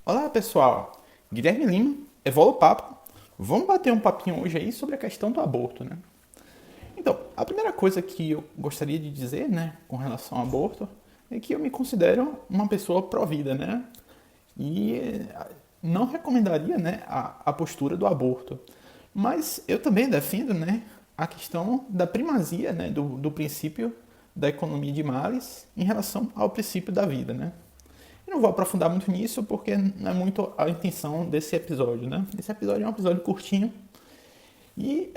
Olá pessoal, Guilherme Lima, Evolo Papo. Vamos bater um papinho hoje aí sobre a questão do aborto, né? Então, a primeira coisa que eu gostaria de dizer, né, com relação ao aborto, é que eu me considero uma pessoa pró-vida, né? E não recomendaria, né, a postura do aborto. Mas eu também defendo, né, a questão da primazia, né, do princípio da economia de males em relação ao princípio da vida, né? Eu não vou aprofundar muito nisso porque não é muito a intenção desse episódio, né? Esse episódio é um episódio curtinho e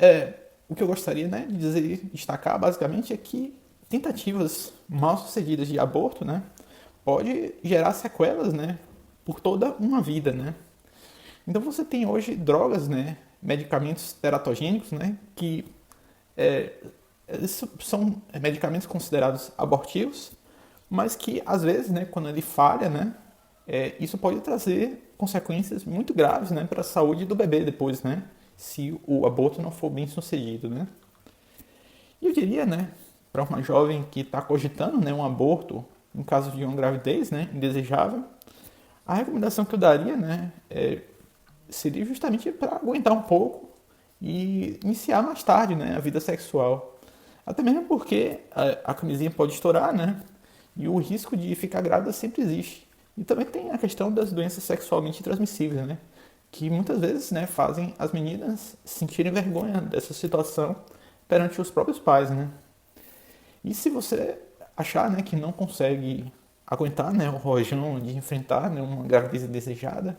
o que eu gostaria, né, de dizer, destacar basicamente é que tentativas mal sucedidas de aborto, né, pode gerar sequelas, né, por toda uma vida, né? Então você tem hoje drogas, né, medicamentos teratogênicos, né, que eles são medicamentos considerados abortivos, mas que às vezes, né, quando ele falha, né, isso pode trazer consequências muito graves, né, para a saúde do bebê depois, né, se o aborto não for bem sucedido, né. E eu diria, né, para uma jovem que está cogitando, né, um aborto em caso de uma gravidez, né, indesejável, a recomendação que eu daria, né, seria justamente para aguentar um pouco e iniciar mais tarde, né, a vida sexual. Até mesmo porque a camisinha pode estourar, né? E o risco de ficar grávida sempre existe. E também tem a questão das doenças sexualmente transmissíveis, né? Que muitas vezes, né, fazem as meninas sentirem vergonha dessa situação perante os próprios pais, né? E se você achar, né, que não consegue aguentar, né, o rojão de enfrentar, né, uma gravidez indesejada,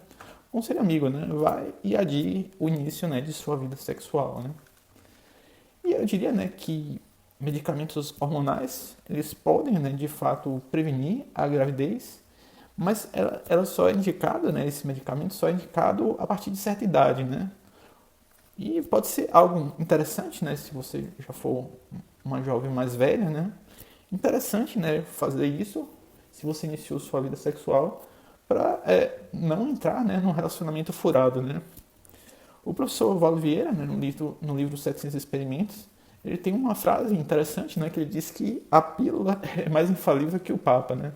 conselho amigo, né? Vai e adie o início, né, de sua vida sexual, né? E eu diria, né, que medicamentos hormonais, eles podem, né, de fato, prevenir a gravidez, mas ela só é indicada, né, esse medicamento só é indicado a partir de certa idade, né? E pode ser algo interessante, né, se você já for uma jovem mais velha, né? Interessante, né, fazer isso se você iniciou sua vida sexual para não entrar, né, num relacionamento furado, né? O professor Valdo Vieira, né, no livro 700 Experimentos, ele tem uma frase interessante, né, que ele diz que a pílula é mais infalível que o Papa, né?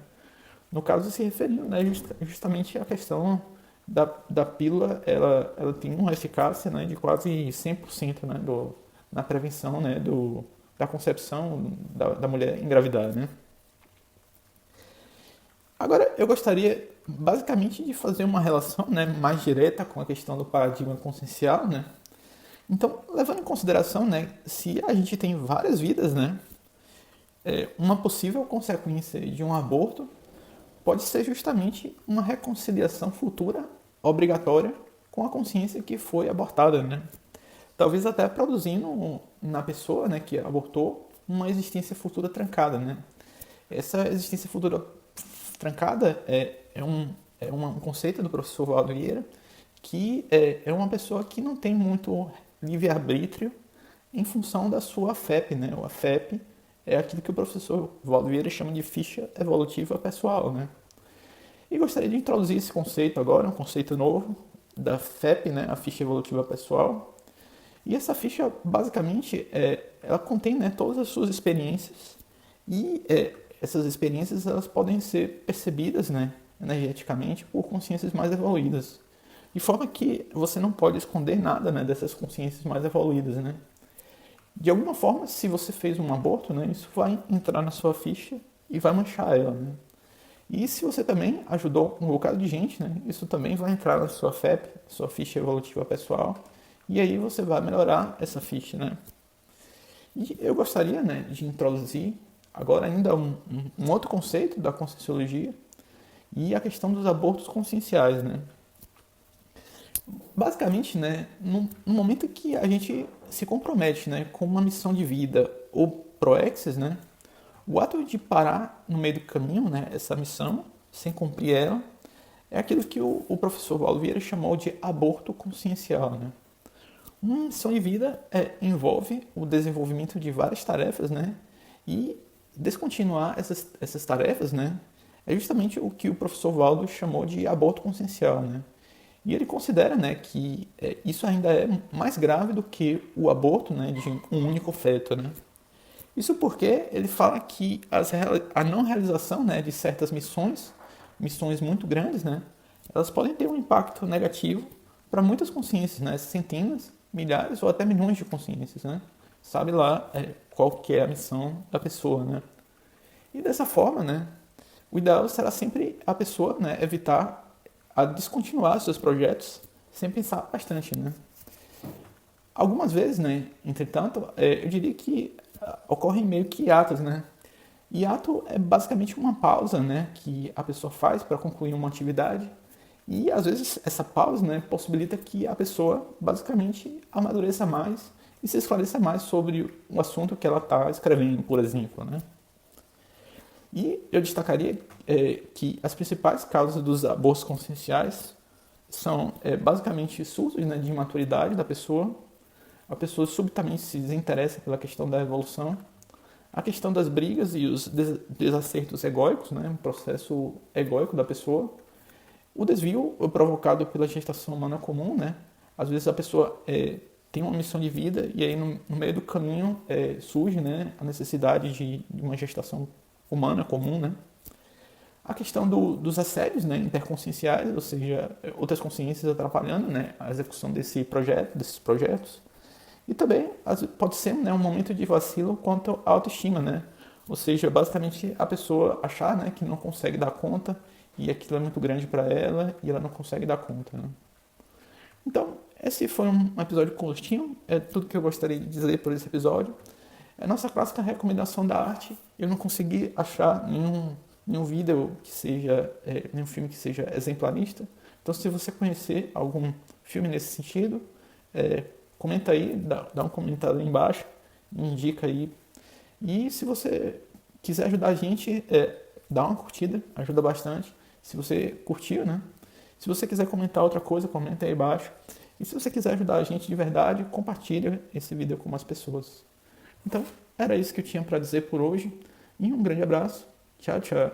No caso, se referindo, né, justamente à questão da pílula, ela tem uma eficácia, né, de quase 100%, né, na prevenção, né, da concepção da mulher engravidar, né? Agora, eu gostaria basicamente de fazer uma relação, né, mais direta com a questão do paradigma consciencial, né? Então, levando em consideração, né, se a gente tem várias vidas, né, uma possível consequência de um aborto pode ser justamente uma reconciliação futura obrigatória com a consciência que foi abortada, né? Talvez até produzindo na pessoa, né, que abortou uma existência futura trancada, né? Essa existência futura trancada é um conceito do professor Valdo Vieira que é uma pessoa que não tem muito livre-arbítrio em função da sua FEP, né? A FEP é aquilo que o professor Valdo Vieira chama de ficha evolutiva pessoal, né? E gostaria de introduzir esse conceito agora, um conceito novo da FEP, né? A ficha evolutiva pessoal. E essa ficha, basicamente, ela contém, né, todas as suas experiências e essas experiências elas podem ser percebidas, né, energeticamente por consciências mais evoluídas. De forma que você não pode esconder nada, né, dessas consciências mais evoluídas, né? De alguma forma, se você fez um aborto, né, isso vai entrar na sua ficha e vai manchar ela, né? E se você também ajudou um bocado de gente, né, isso também vai entrar na sua FEP, sua ficha evolutiva pessoal, e aí você vai melhorar essa ficha, né? E eu gostaria, né, de introduzir agora ainda um outro conceito da Conscienciologia e a questão dos abortos conscienciais, né? Basicamente, né, no momento que a gente se compromete, né, com uma missão de vida ou proexis, né, o ato de parar no meio do caminho, né, essa missão, sem cumprir ela, é aquilo que o professor Valdo Vieira chamou de aborto consciencial, né? Uma missão de vida envolve o desenvolvimento de várias tarefas, né? E descontinuar essas tarefas, né? É justamente o que o professor Valdo chamou de aborto consciencial, né? E ele considera, né, que isso ainda é mais grave do que o aborto, né, de um único feto, né? Isso porque ele fala que a não realização, né, de certas missões muito grandes, né, elas podem ter um impacto negativo para muitas consciências, né? Centenas, milhares ou até milhões de consciências, né? Sabe lá qual que é a missão da pessoa, né? E dessa forma, né, o ideal será sempre a pessoa, né, evitar a descontinuar seus projetos sem pensar bastante, né? Algumas vezes, né, entretanto, eu diria que ocorrem meio que hiatos, né? Hiato é basicamente uma pausa, né, que a pessoa faz para concluir uma atividade e às vezes essa pausa, né, possibilita que a pessoa basicamente amadureça mais e se esclareça mais sobre o assunto que ela está escrevendo, por exemplo, né? E eu destacaria que as principais causas dos abortos conscienciais são basicamente surtos, né, de imaturidade da pessoa, a pessoa subitamente se desinteressa pela questão da evolução, a questão das brigas e os desacertos egóicos, né, um processo egóico da pessoa, o desvio provocado pela gestação humana comum, né, às vezes a pessoa tem uma missão de vida e aí no meio do caminho surge, né, a necessidade de uma gestação humana comum, né, a questão dos assédios, né, interconscienciais, ou seja, outras consciências atrapalhando, né, a execução desses projetos. E também pode ser, né, um momento de vacilo quanto à autoestima, né? Ou seja, basicamente a pessoa achar, né, que não consegue dar conta e aquilo é muito grande para ela e ela não consegue dar conta, né? Então, esse foi um episódio curtinho, é tudo que eu gostaria de dizer por esse episódio. É a nossa clássica recomendação da arte. Eu não consegui achar nenhum vídeo que seja, nenhum filme que seja exemplarista. Então, se você conhecer algum filme nesse sentido, comenta aí, dá um comentário aí embaixo, me indica aí. E se você quiser ajudar a gente, dá uma curtida, ajuda bastante. Se você curtiu, né? Se você quiser comentar outra coisa, comenta aí embaixo. E se você quiser ajudar a gente de verdade, compartilha esse vídeo com mais pessoas. Então, era isso que eu tinha para dizer por hoje. E um grande abraço. Tchau, tchau.